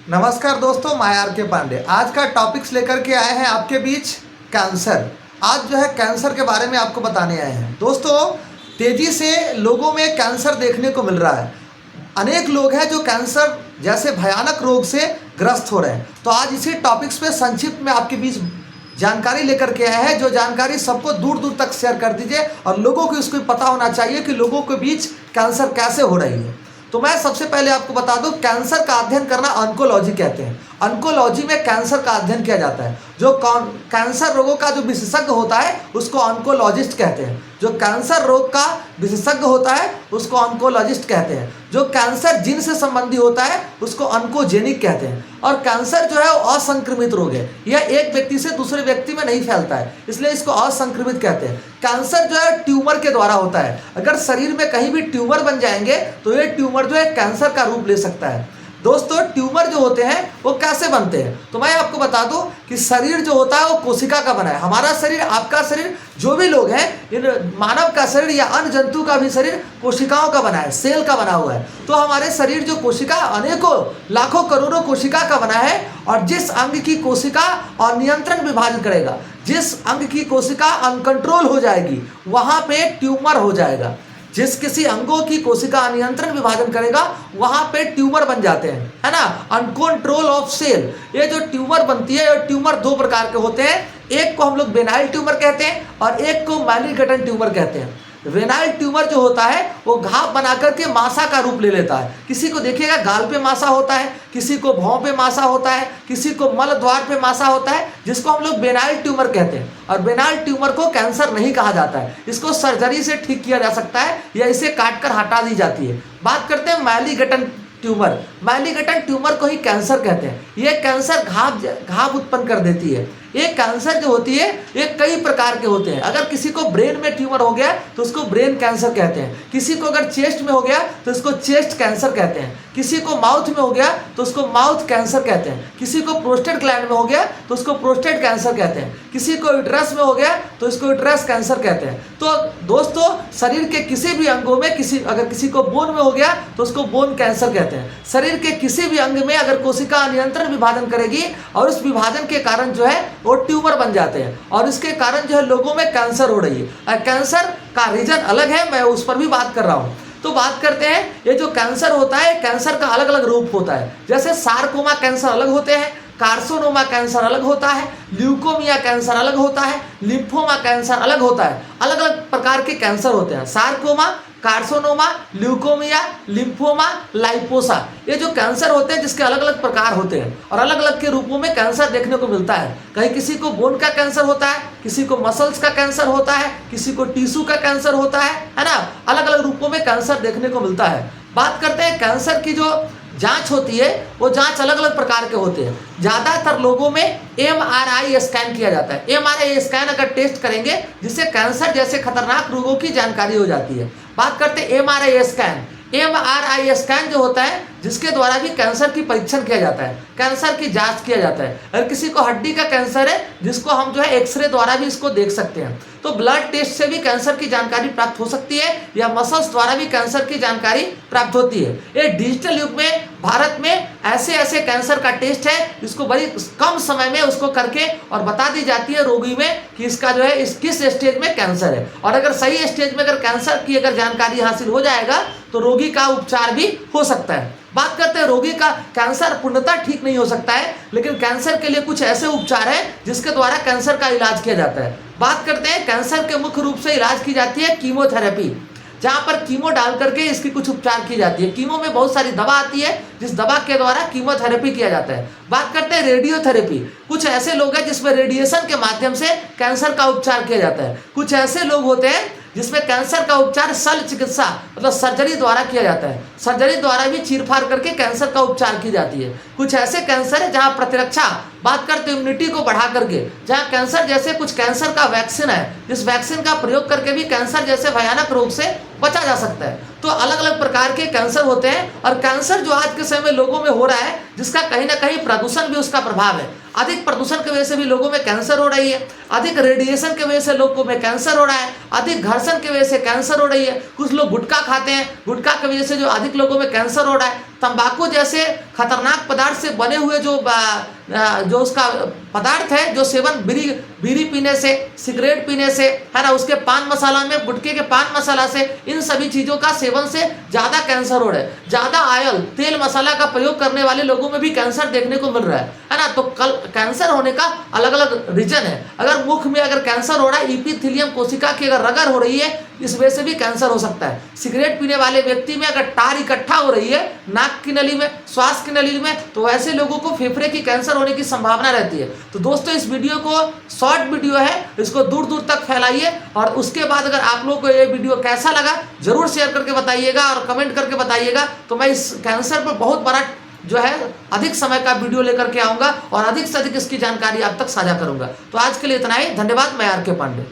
नमस्कार दोस्तों, मैं आर के पांडे आज का टॉपिक्स लेकर के आए हैं आपके बीच कैंसर। आज जो है कैंसर के बारे में आपको बताने आए हैं। दोस्तों, तेज़ी से लोगों में कैंसर देखने को मिल रहा है। अनेक लोग हैं जो कैंसर जैसे भयानक रोग से ग्रस्त हो रहे हैं। तो आज इसी टॉपिक्स पे संक्षिप्त में आपके बीच जानकारी लेकर के आए हैं, जो जानकारी सबको दूर दूर तक शेयर कर दीजिए और लोगों को इसको पता होना चाहिए कि लोगों के बीच कैंसर कैसे हो रही है। तो मैं सबसे पहले आपको बता दूं, कैंसर का अध्ययन करना ऑन्कोलॉजी कहते हैं। ऑन्कोलॉजी में कैंसर का अध्ययन किया जाता है। जो कैंसर रोगों का जो विशेषज्ञ होता है उसको ऑन्कोलॉजिस्ट कहते हैं। जो कैंसर रोग का विशेषज्ञ होता है उसको ऑन्कोलॉजिस्ट कहते हैं। जो कैंसर जीन से संबंधी होता है उसको ऑन्कोजेनिक कहते हैं। और कैंसर जो है वो असंक्रमित रोग है, यह एक व्यक्ति से दूसरे व्यक्ति में नहीं फैलता है, इसलिए इसको असंक्रमित कहते हैं। कैंसर जो है ट्यूमर के द्वारा होता है। अगर शरीर में कहीं भी ट्यूमर बन जाएंगे तो ये ट्यूमर जो है कैंसर का रूप ले सकता है। दोस्तों, ट्यूमर जो होते हैं वो कैसे बनते हैं, तो मैं आपको बता दूं कि शरीर जो होता है वो कोशिका का बना है। हमारा शरीर, आपका शरीर, जो भी लोग हैं, इन मानव का शरीर या अन्य जंतु का भी शरीर कोशिकाओं का बना है, सेल का बना हुआ है। तो हमारे शरीर जो कोशिका अनेकों लाखों करोड़ों कोशिका का बना है, और जिस अंग की कोशिका अनियंत्रण विभाजन करेगा, जिस अंग की कोशिका अनकंट्रोल हो जाएगी, वहां पे ट्यूमर हो जाएगा। जिस किसी अंगों की कोशिका अनियंत्रण विभाजन करेगा वहां पे ट्यूमर बन जाते हैं, है ना। अनकंट्रोल ऑफ सेल, ये जो ट्यूमर बनती है, ये ट्यूमर दो प्रकार के होते हैं। एक को हम लोग बेनाइल ट्यूमर कहते हैं और एक को मैलिगेंट ट्यूमर कहते हैं। वेनाइल ट्यूमर जो होता है वो घाव बना करके मासा का रूप ले लेता है। किसी को देखिएगा गाल पे मासा होता है, किसी को भौं पे मासा होता है, किसी को मल द्वार पे मासा होता है, जिसको हम लोग बेनाइल ट्यूमर कहते हैं। और बेनाइल ट्यूमर को कैंसर नहीं कहा जाता है, इसको सर्जरी से ठीक किया जा सकता है या इसे काट कर हटा दी जाती है। बात करते हैं मैलिगेंट ट्यूमर। मैलिगेंट ट्यूमर को ही कैंसर कहते हैं। ये कैंसर घाव उत्पन्न कर देती है। ये कैंसर जो होती है ये कई प्रकार के होते हैं। अगर किसी को ब्रेन में ट्यूमर हो गया तो उसको ब्रेन कैंसर कहते हैं। किसी को अगर चेस्ट में हो गया तो उसको चेस्ट कैंसर कहते हैं। किसी को माउथ में हो गया तो उसको माउथ कैंसर कहते हैं। किसी को प्रोस्टेट ग्लैंड में हो गया तो उसको प्रोस्टेट कैंसर कहते हैं। किसी को यूट्रस में हो गया तो इसको यूट्रस कैंसर कहते हैं। तो दोस्तों, शरीर के किसी भी अंगों में अगर किसी को बोन में हो गया तो उसको बोन कैंसर कहते हैं। शरीर के किसी भी अंग में अगर कोशिका अनियंत्रण विभाजन करेगी और उस विभाजन के कारण जो है वो ट्यूमर बन जाते हैं, और इसके कारण जो है लोगों में कैंसर हो रही है। कैंसर का रीजन अलग है, मैं उस पर भी बात कर रहा हूँ। तो बात करते हैं, ये जो कैंसर होता है, कैंसर का अलग अलग रूप होता है। जैसे सार्कोमा कैंसर अलग होते हैं, कार्सिनोमा कैंसर अलग होता है, ल्यूकोमिया कैंसर अलग होता है, लिम्फोमा कैंसर अलग होता है। अलग अलग प्रकार के कैंसर होते हैं। सार्कोमा, कार्सिनोमा, ल्यूकोमिया, लिम्फोमा, लाइपोसा, ये जो कैंसर होते हैं जिसके अलग अलग प्रकार होते हैं और अलग अलग के रूपों में कैंसर देखने को मिलता है। कहीं किसी को बोन का कैंसर होता है, किसी को मसल्स का कैंसर होता है, किसी को टिश्यू का कैंसर होता है ना। अलग अलग रूपों में कैंसर देखने को मिलता है। बात करते हैं कैंसर की जो जांच होती है, वो जांच अलग अलग प्रकार के होते हैं। ज़्यादातर लोगों में MRI स्कैन किया जाता है। MRI स्कैन अगर टेस्ट करेंगे जिससे कैंसर जैसे खतरनाक रोगों की जानकारी हो जाती है। बात करते हैं MRI स्कैन। MRI स्कैन जो होता है जिसके द्वारा भी कैंसर की परीक्षण किया जाता है, कैंसर की जांच किया जाता है। अगर किसी को हड्डी का कैंसर है जिसको हम जो है एक्सरे द्वारा भी इसको देख सकते हैं। तो ब्लड टेस्ट से भी कैंसर की जानकारी प्राप्त हो सकती है या मसल्स द्वारा भी कैंसर की जानकारी प्राप्त होती है। ये डिजिटल युग में भारत में ऐसे ऐसे कैंसर का टेस्ट है जिसको बड़ी कम समय में उसको करके और बता दी जाती है रोगी में कि इसका जो है इस किस स्टेज में कैंसर है। और अगर सही स्टेज में अगर कैंसर की अगर जानकारी हासिल हो जाएगा तो रोगी का उपचार भी हो सकता है। बात करते हैं रोगी का, कैंसर पूर्णतः ठीक नहीं हो सकता है, लेकिन कैंसर के लिए कुछ ऐसे उपचार हैं जिसके द्वारा कैंसर का इलाज किया जाता है। बात करते हैं कैंसर के मुख्य रूप से इलाज की जाती है कीमोथेरेपी, जहाँ पर कीमो डाल करके इसकी कुछ उपचार की जाती है। कीमो में बहुत सारी दवा आती है जिस दवा के द्वारा कीमोथेरेपी किया जाता है। बात करते हैं रेडियोथेरेपी। कुछ ऐसे लोग हैं जिसमें रेडिएशन के माध्यम से कैंसर का उपचार किया जाता है। कुछ ऐसे लोग होते हैं जिसमें कैंसर का उपचार शल्य चिकित्सा मतलब सर्जरी द्वारा किया जाता है। सर्जरी द्वारा भी चीरफाड़ करके कैंसर का उपचार की जाती है। कुछ ऐसे कैंसर है जहां प्रतिरक्षा, बात करते इम्यूनिटी को बढ़ा करके, जहां कैंसर जैसे कुछ कैंसर का वैक्सीन है, जिस वैक्सीन का प्रयोग करके भी कैंसर जैसे भयानक रोग से बचा जा सकता है। तो अलग अलग प्रकार के कैंसर होते हैं। और कैंसर जो आज के समय में लोगों में हो रहा है जिसका कहीं ना कहीं प्रदूषण भी उसका प्रभाव है। अधिक प्रदूषण की वजह से भी लोगों में कैंसर हो रही है। अधिक रेडिएशन की वजह से लोगों में कैंसर हो रहा है। अधिक घर्षण की वजह से कैंसर हो रही है। कुछ लोग गुटखा खाते हैं, गुटखा की वजह से जो अधिक लोगों में कैंसर हो रहा है। तंबाकू जैसे खतरनाक पदार्थ से बने हुए जो उसका पदार्थ है, जो सेवन बीड़ी पीने से, सिगरेट पीने से, है ना, उसके पान मसाला में, गुटखे के पान मसाला से, इन सभी चीज़ों का सेवन से ज़्यादा कैंसर हो रहा है। ज़्यादा ऑयल, तेल मसाला का प्रयोग करने वाले लोगों में भी कैंसर देखने को मिल रहा है ना। तो कल कैंसर होने का अलग अलग रीजन है। अगर मुख में अगर कैंसर हो रहा है, इपिथेलियम कोशिका की अगर रगड़ हो रही है, इस वजह से भी कैंसर हो सकता है। सिगरेट पीने वाले व्यक्ति में अगर टार इकट्ठा हो रही है नाक की नली में, श्वास की नली में, तो ऐसे लोगों को फेफड़े की कैंसर होने की संभावना रहती है। तो दोस्तों, इस वीडियो को, शॉर्ट वीडियो है, इसको दूर दूर तक फैलाइए। और उसके बाद अगर आप लोगों को ये वीडियो कैसा लगा जरूर शेयर करके बताइएगा और कमेंट करके बताइएगा। तो मैं इस कैंसर पर बहुत बड़ा जो है अधिक समय का वीडियो लेकर के आऊँगा और अधिक से अधिक इसकी जानकारी आप तक साझा करूँगा। तो आज के लिए इतना ही। धन्यवाद। मैं आर के पांडे।